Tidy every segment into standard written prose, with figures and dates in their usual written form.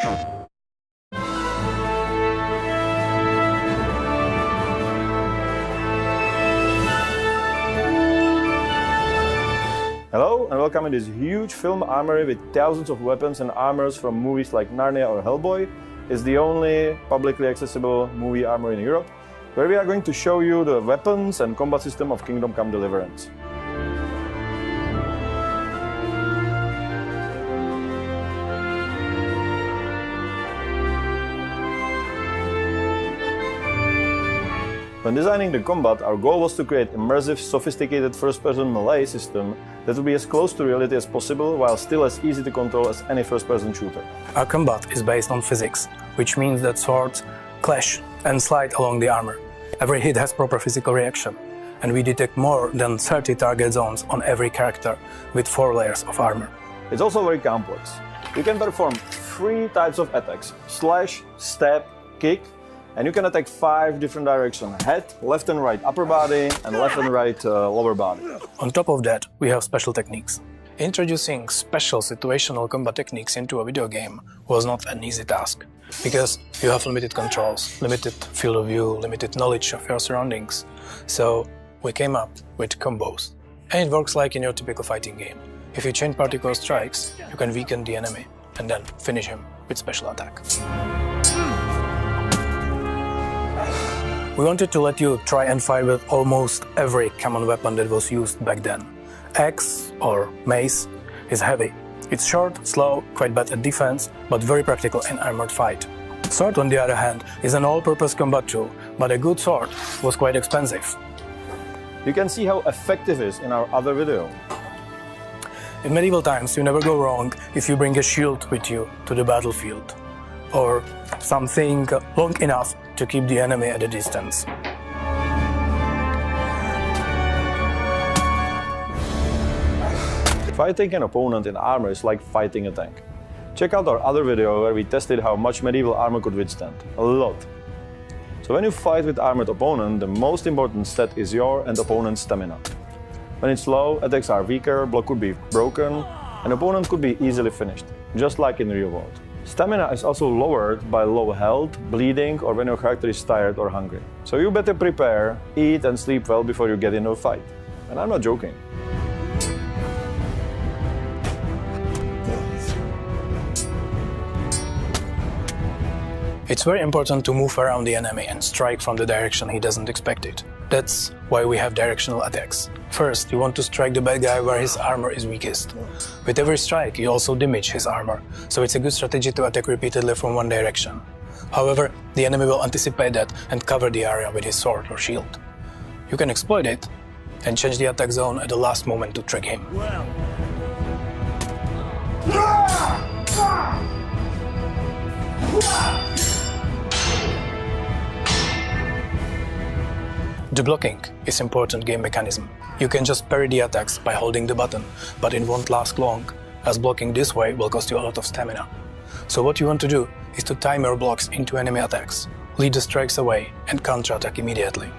Hello and welcome in this huge film armory with thousands of weapons and armors from movies like Narnia or Hellboy. It's the only publicly accessible movie armory in Europe, where we are going to show you the weapons and combat system of Kingdom Come Deliverance. When designing the combat, our goal was to create immersive, sophisticated first-person melee system that would be as close to reality as possible while still as easy to control as any first-person shooter. Our combat is based on physics, which means that swords clash and slide along the armor. Every hit has proper physical reaction, and we detect more than 30 target zones on every character with 4 layers of armor. It's also very complex. You can perform 3 types of attacks: slash, stab, kick, and you can attack 5 different directions: head, left and right upper body, and left and right lower body. On top of that, we have special techniques. Introducing special situational combat techniques into a video game was not an easy task, because you have limited controls, limited field of view, limited knowledge of your surroundings. So we came up with combos. And it works like in your typical fighting game. If you chain particle strikes, you can weaken the enemy and then finish him with special attack. We wanted to let you try and fight with almost every common weapon that was used back then. Axe, or mace, is heavy. It's short, slow, quite bad at defense, but very practical in armored fight. Sword, on the other hand, is an all-purpose combat tool, but a good sword was quite expensive. You can see how effective it is in our other video. In medieval times, you never go wrong if you bring a shield with you to the battlefield, or something long enough to keep the enemy at a distance. Fighting an opponent in armor is like fighting a tank. Check out our other video where we tested how much medieval armor could withstand. A lot. So when you fight with armored opponent, the most important stat is your and opponent's stamina. When it's low, attacks are weaker, block could be broken, and opponent could be easily finished, just like in the real world. Stamina is also lowered by low health, bleeding, or when your character is tired or hungry. So you better prepare, eat and sleep well before you get into a fight. And I'm not joking. It's very important to move around the enemy and strike from the direction he doesn't expect it. That's why we have directional attacks. First, you want to strike the bad guy where his armor is weakest. With every strike, you also damage his armor, so it's a good strategy to attack repeatedly from one direction. However, the enemy will anticipate that and cover the area with his sword or shield. You can exploit it and change the attack zone at the last moment to trick him. The blocking is important game mechanism. You can just parry the attacks by holding the button, but it won't last long, as blocking this way will cost you a lot of stamina. So what you want to do is to time your blocks into enemy attacks, lead the strikes away and counter-attack immediately.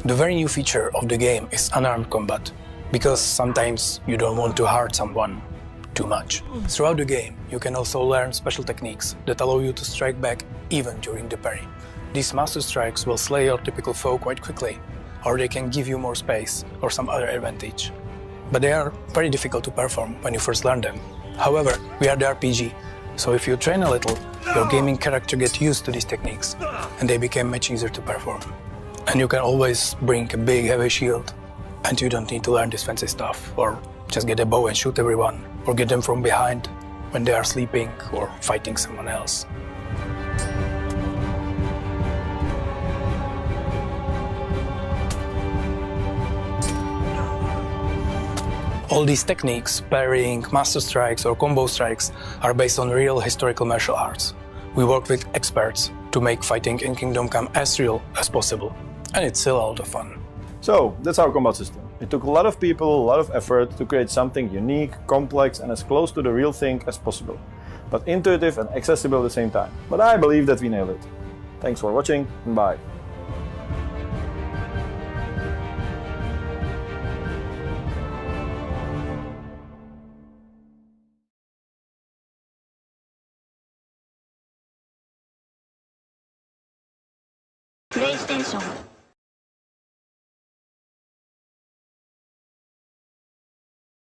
The very new feature of the game is unarmed combat, because sometimes you don't want to hurt someone too much. Throughout the game, you can also learn special techniques that allow you to strike back even during the parry. These master strikes will slay your typical foe quite quickly, or they can give you more space or some other advantage. But they are very difficult to perform when you first learn them. However, we are the RPG, so if you train a little, your gaming character gets used to these techniques, and they become much easier to perform. And you can always bring a big heavy shield, and you don't need to learn this fancy stuff, or just get a bow and shoot everyone, or get them from behind when they are sleeping or fighting someone else. All these techniques, parrying, master strikes or combo strikes, are based on real historical martial arts. We work with experts to make fighting in Kingdom Come as real as possible. And it's still a lot of fun. So, that's our combat system. It took a lot of people, a lot of effort to create something unique, complex and as close to the real thing as possible, but intuitive and accessible at the same time. But I believe that we nailed it. Thanks for watching, and bye. PlayStation